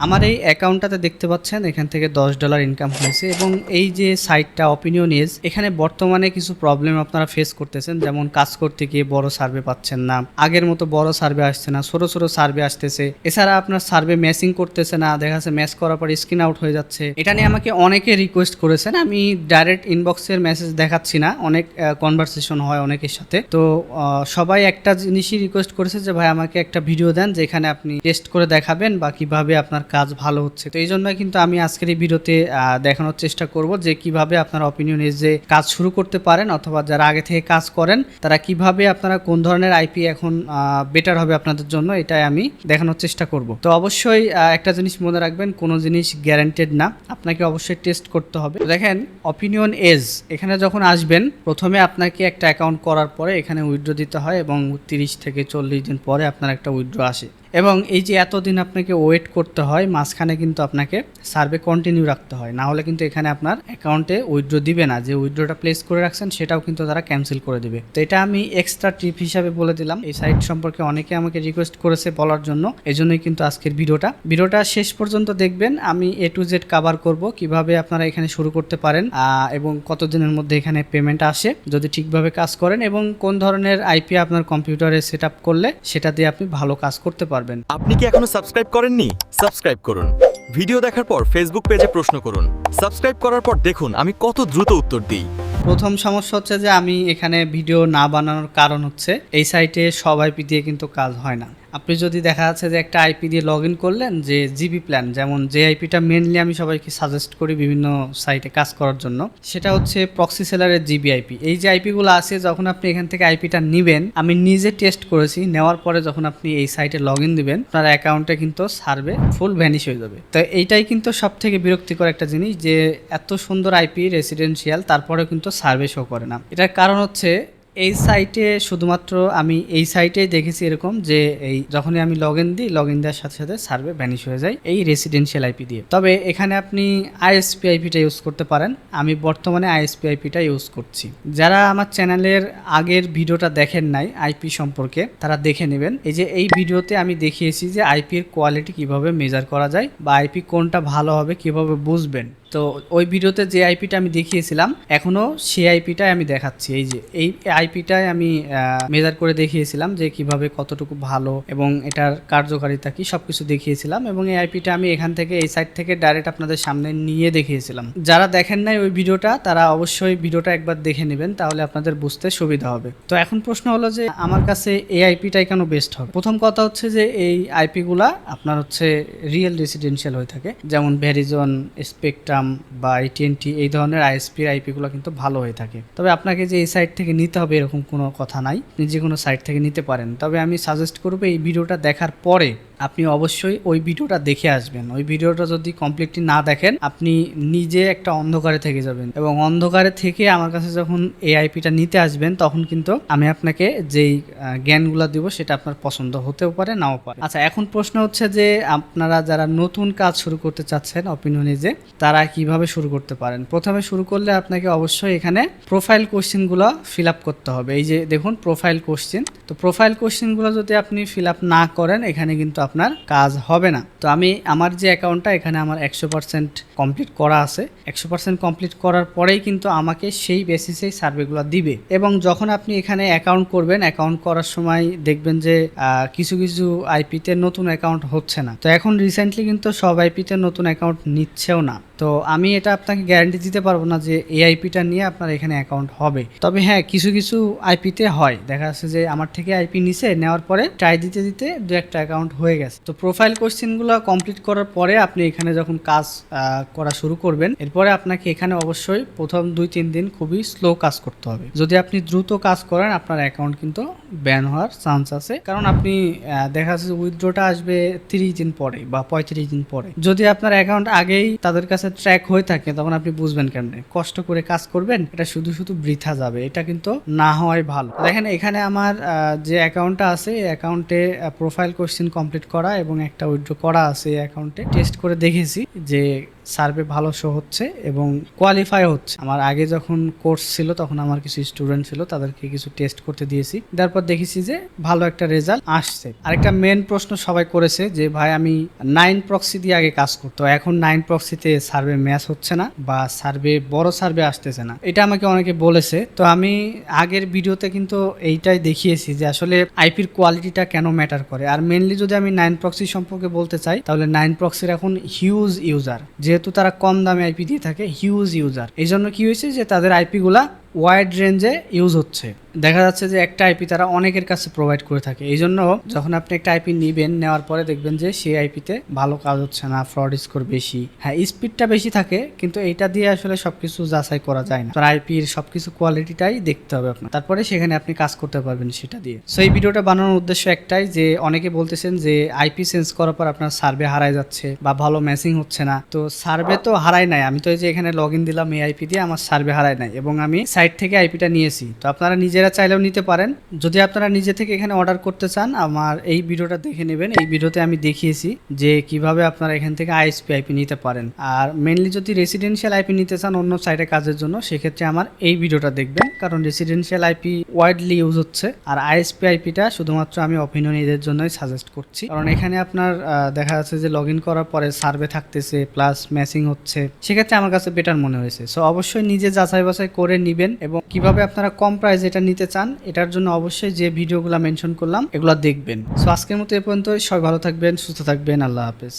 আমার এই অ্যাকাউন্টটাতে দেখতে পাচ্ছেন এখান থেকে $10 ইনকাম হয়েছে এবং এই যে সাইটটা অপিনিয়ন এজ, এখানে বর্তমানে কিছু প্রবলেম আপনারা ফেস করতেছেন, যেমন কাজ করতে গিয়ে বড় সার্ভে পাচ্ছেন না, আগের মতো বড় সার্ভে আসছে না, ছোট ছোট সার্ভে আসতেছে, এছাড়া আপনার সার্ভে ম্যাচিং করতেছে না, দেখা যাচ্ছে ম্যাচ করার পর স্ক্রিন আউট হয়ে যাচ্ছে। এটা নিয়ে আমাকে অনেকে রিকোয়েস্ট করেছেন, আমি ডাইরেক্ট ইনবক্সের মেসেজ দেখাচ্ছি না, অনেক কনভারসেশন হয় অনেকের সাথে। তো সবাই একটা জিনিসই রিকোয়েস্ট করেছে যে ভাই আমাকে একটা ভিডিও দেন যেখানে আপনি টেস্ট করে দেখাবেন বা কিভাবে আপনার কাজ ভালো হচ্ছে। তো এই জন্য কিন্তু আমি আজকের এই ভিডিওতে দেখানোর চেষ্টা করব যে কিভাবে আপনারা অপিনিয়ন এজে কাজ শুরু করতে পারেন, অথবা যারা আগে থেকে কাজ করেন তারা কিভাবে আপনারা কোন ধরনের আইপি এখন বেটার হবে আপনাদের জন্য, এটাই আমি দেখানোর চেষ্টা করব। তো অবশ্যই একটা জিনিস মনে রাখবেন, কোনো জিনিস গ্যারান্টেড না, আপনাকে অবশ্যই টেস্ট করতে হবে। দেখেন অপিনিয়ন এজ এখানে যখন আসবেন, প্রথমে আপনাকে একটা অ্যাকাউন্ট করার পরে এখানে উইথড্র দিতে হয় এবং 30 থেকে 40 দিন পরে আপনার একটা উইথড্র আসে। এবং এই যে এতদিন আপনাকে ওয়েট করতে হয়, মাঝখানে কিন্তু আপনাকে সার্ভে কন্টিনিউ রাখতে হয়, না হলে কিন্তু এখানে আপনার অ্যাকাউন্টে উইথড্র দিবে না। যে উইথড্রটা প্লেস করে রাখছেন সেটাও কিন্তু তারা ক্যান্সেল করে দিবে। তো এটা আমি এক্সট্রা টিপ হিসাবে বলে দিলাম। এই সাইট সম্পর্কে অনেকে আমাকে রিকোয়েস্ট করেছে বলার জন্য, এজন্যই কিন্তু আজকের ভিডিওটা শেষ পর্যন্ত দেখবেন। আমি A to Z কভার করব কিভাবে আপনারা এখানে শুরু করতে পারেন এবং কতদিনের মধ্যে এখানে পেমেন্ট আসে যদি ঠিকভাবে কাজ করেন, এবং কোন ধরনের আইপি আপনার কম্পিউটারে সেট আপ করলে সেটা দিয়ে আপনি ভালো কাজ করতে পারবেন। আপনি কি এখনো সাবস্ক্রাইব করেননি? সাবস্ক্রাইব করুন। ভিডিও দেখার পর ফেসবুক পেজে প্রশ্ন করুন। সাবস্ক্রাইব করার পর দেখুন আমি কত দ্রুত উত্তর দিই। প্রথম সমস্যা হচ্ছে যে আমি এখানে ভিডিও না বানানোর কারণ হচ্ছে এই সাইটে সব আইপি দিয়ে কিন্তু কাজ হয় না। আপনি যদি দেখা যাচ্ছে যে একটা আইপি দিয়ে লগ ইন করলেন, যে জিবি প্ল্যান, যেমন যে আইপিটা মেনলি আমি সবাইকে সাজেস্ট করি বিভিন্ন সাইটে কাজ করার জন্য, সেটা হচ্ছে প্রক্সি সেলারের জিবি আইপি। এই যে আইপিগুলো আছে, যখন আপনি এখান থেকে আইপিটা নেবেন, আমি নিজে টেস্ট করেছি, নেওয়ার পরে যখন আপনি এই সাইটে লগ ইন দিবেন আপনার অ্যাকাউন্টে কিন্তু সার্ভে ফুল ভ্যানিশ হয়ে যাবে। তো এইটাই কিন্তু সব থেকে বিরক্তিকর একটা জিনিস, যে এত সুন্দর আইপি রেসিডেন্সিয়াল তারপরেও কিন্তু সার্ভে শো করে না। এটার কারণ হচ্ছে এই সাইটে শুধুমাত্র আমি এই সাইটেই দেখেছি এরকম যে এই যখনই আমি লগ ইন দেওয়ার সাথে সাথে সার্ভে ভ্যানিশ হয়ে যায় এই রেসিডেন্সিয়াল আইপি দিয়ে। তবে এখানে আপনি আইএসপি আইপিটা ইউজ করতে পারেন। আমি বর্তমানে আইএসপি আইপিটা ইউজ করছি। যারা আমার চ্যানেলের আগের ভিডিওটা দেখেন নাই আইপি সম্পর্কে, তারা দেখে নেবেন। এই যে এই ভিডিওতে আমি দেখিয়েছি যে আইপির কোয়ালিটি কিভাবে মেজার করা যায় বা আইপি কোনটা ভালো হবে কিভাবে বুঝবেন। তো ওই ভিডিওতে যে আইপিটা আমি দেখিয়েছিলাম এখনো সেই আইপিটাই আমি দেখাচ্ছি। এই যে এই আইপিটাই আমি মেজার করে দেখিয়েছিলাম যে কিভাবে কতটুকু ভালো এবং এটার কার্যকারিতা কি সবকিছু দেখিয়েছিলাম, এবং এই আইপিটা আমি এখান থেকে এই সাইট থেকে ডাইরেক্ট আপনাদের সামনে নিয়ে দেখিয়েছিলাম। যারা দেখেন নাই ওই ভিডিওটা তারা অবশ্যই ভিডিওটা একবার দেখে নেবেন, তাহলে আপনাদের বুঝতে সুবিধা হবে। তো এখন প্রশ্ন হলো যে আমার কাছে এই আইপিটাই কেন বেস্ট হবে। প্রথম কথা হচ্ছে যে এই আইপিগুলা আপনার হচ্ছে রিয়েল রেসিডেন্সিয়াল হয়ে থাকে, যেমন ভেরিজন, স্পেকট্রাম বা AT&T এই ধরনের আইএসপির আইপিগুলো কিন্তু ভালো হয়ে থাকে। তবে আপনাকে যে এই সাইট থেকে নিতে হবে এরকম কোনো কথা নাই, আপনি যে কোনো সাইট থেকে নিতে পারেন। তবে আমি সাজেস্ট করবো এই ভিডিওটা দেখার পরে আপনি অবশ্যই ওই ভিডিওটা দেখে আসবেন। ওই ভিডিওটা যদি কমপ্লিটলি না দেখেন আপনি নিজে একটা অন্ধকারে থেকে যাবেন, এবং অন্ধকারে থেকে আমার কাছে যখন এই আইপিটা নিতে আসবেন তখন কিন্তু আমি আপনাকে যেই জ্ঞানগুলো দিব সেটা আপনার পছন্দ হতেও পারে নাও পারে। আচ্ছা, এখন প্রশ্ন হচ্ছে যে আপনারা যারা নতুন কাজ শুরু করতে চাচ্ছেন অপিনিয়ন এজে, তারা কিভাবে শুরু করতে পারেন। প্রথমে শুরু করলে আপনাকে অবশ্যই এখানে প্রোফাইল কোশ্চেনগুলো ফিল আপ করতে হবে। এই যে দেখুন প্রোফাইল কোশ্চেন, তো প্রোফাইল কোশ্চেনগুলো যদি আপনি ফিল আপ না করেন এখানে কিন্তু আপনার কাজ হবে না। তো আমি আমার যে অ্যাকাউন্টটা এখানে আমার 100% কমপ্লিট করা আছে, 100% কমপ্লিট করার পরেই কিন্তু আমাকে সেই বেসিসেই সার্ভেগুলো দিবে। এবং যখন আপনি এখানে অ্যাকাউন্ট করবেন, অ্যাকাউন্ট করার সময় দেখবেন যে কিছু কিছু আইপিতে নতুন অ্যাকাউন্ট হচ্ছে না। তো এখন রিসেন্টলি কিন্তু সব আইপিতে নতুন অ্যাকাউন্ট নিচ্ছেও না। তো আমি এটা আপনাকে গ্যারান্টি দিতে পারবো না যে এই আইপিটা নিয়ে আপনার এখানে অ্যাকাউন্ট হবে। তবে হ্যাঁ, কিছু কিছু আইপিতে হয়, দেখা যাচ্ছে যে আমার থেকে আইপি নিছে, নেওয়ার পরে ট্রাই দিতে দিতে দু একটা অ্যাকাউন্ট হয়ে গেছে। তো প্রোফাইল কোশ্চেনগুলো কমপ্লিট করার পরে আপনি এখানে যখন কাজ করা শুরু করবেন, এরপরে আপনাকে এখানে অবশ্যই প্রথম 2-3 দিন খুবই স্লো কাজ করতে হবে। যদি আপনি দ্রুত কাজ করেন আপনার অ্যাকাউন্ট কিন্তু ব্যান হওয়ার চান্স আছে, কারণ আপনি দেখা যাচ্ছে উইথড্রটা আসবে 30 দিন পরে বা 35 দিন পরে। যদি আপনার অ্যাকাউন্ট আগেই তাদের কাছে ট্র্যাক হয়ে থাকে তখন আপনি বুঝবেন কেমনে, কষ্ট করে কাজ করবেন, এটা শুধু শুধু বৃথা যাবে, এটা কিন্তু না হওয়াই ভালো। দেখেন এখানে আমার যে অ্যাকাউন্টটা আছে এই অ্যাকাউন্টে প্রোফাইল কোশ্চেন কমপ্লিট করা এবং একটা উইথড্র করা আছে। এই অ্যাকাউন্টে টেস্ট করে দেখেছি যে সার্ভে ভালো শো হচ্ছে এবং কোয়ালিফাই হচ্ছে। আমার আগে যখন কোর্স ছিল তখন আমার কিছু স্টুডেন্ট ছিল, তাদেরকে কিছু টেস্ট করতে দিয়েছি, তারপর দেখেছি যে ভালো একটা রেজাল্ট আসছে। আরেকটা মেন প্রশ্ন সবাই করেছে যে ভাই আমি 9 প্রক্সি দিয়ে আগে কাজ করতো, এখন 9 প্রক্সিতে সার্ভে ম্যাচ হচ্ছে না বা সার্ভে বড় সার্ভে আসতেছে না, এটা আমাকে অনেকে বলেছে। তো আমি আগের ভিডিওতে কিন্তু এইটাই দেখিয়েছি যে আসলে আইপির কোয়ালিটিটা কেন ম্যাটার করে। আর মেনলি যদি আমি 9 প্রক্সি সম্পর্কে বলতে চাই তাহলে 9 প্রক্সির এখন হিউজ ইউজার, যেহেতু তারা কম দামে আইপি দিয়ে থাকে, হিউজ ইউজার। এই জন্য কি হয়েছে যে তাদের আইপি গুলা ওয়াইড রেঞ্জে ইউজ হচ্ছে। দেখা যাচ্ছে যে একটা আইপি তারা অনেকের কাছে প্রোভাইড করে থাকে। এই জন্য যখন আপনি একটা আইপি নেবেন, নেওয়ার পরে দেখবেন যে সেই আইপিতে ভালো কাজ হচ্ছে না, ফ্রড স্কোর বেশি, হ্যাঁ স্পিডটা বেশি থাকে, কিন্তু এইটা দিয়ে আসলে সবকিছু যাচাই করা যায় না। আপনার আইপির সবকিছু কোয়ালিটিটাই দেখতে হবে আপনার, তারপরে সেখানে আপনি কাজ করতে পারবেন সেটা দিয়ে। সো এই ভিডিওটা বানানোর উদ্দেশ্য একটাই, যে অনেকে বলতেছেন যে আইপি চেঞ্জ করার পর আপনার সার্ভে হারায় যাচ্ছে বা ভালো ম্যাচিং হচ্ছে না। তো সার্ভে তো হারায় নাই, আমি তো এই যে এখানে লগ ইন দিলাম এই আইপি দিয়ে, আমার সার্ভে হারায় নাই এবং আমি সাইট থেকে আইপিটা নিয়েছি। তো আপনারা নিজেরা চাইলেও নিতে পারেন। যদি আপনারা নিজে থেকে এখানে অর্ডার করতে চান, আমার এই ভিডিওটা দেখে নেবেন। এই ভিডিওতে আমি দেখিয়েছি যে কিভাবে আপনারা এখান থেকে আইএসপি আইপি নিতে পারেন। আর মেনলি যদি রেসিডেন্সিয়াল আইপি নিতে চান অন্য সাইটে কাজের জন্য, সেক্ষেত্রে আমার এই ভিডিওটা দেখবেন, কারণ রেসিডেন্সিয়াল আইপি ওয়াইডলি ইউজ হচ্ছে। আর আইএসপি আইপিটা শুধুমাত্র আমি অপিনিয়ন এদের জন্যই সাজেস্ট করছি, কারণ এখানে আপনার দেখা যাচ্ছে যে লগ ইন করার পরে সার্ভে থাকতেছে প্লাস ম্যাচিং হচ্ছে, সেক্ষেত্রে আমার কাছে বেটার মনে হয়েছে। সো অবশ্যই নিজে যাচাই বাছাই করে নেবেন এবং কিভাবে আপনারা কম প্রাইস এটা নিতে চান এটার জন্য অবশ্যই যে ভিডিওগুলো মেনশন করলাম এগুলো দেখবেন। সো আজকের মতো এ পর্যন্ত, সবাই ভালো থাকবেন, সুস্থ থাকবেন, আল্লাহ হাফেজ।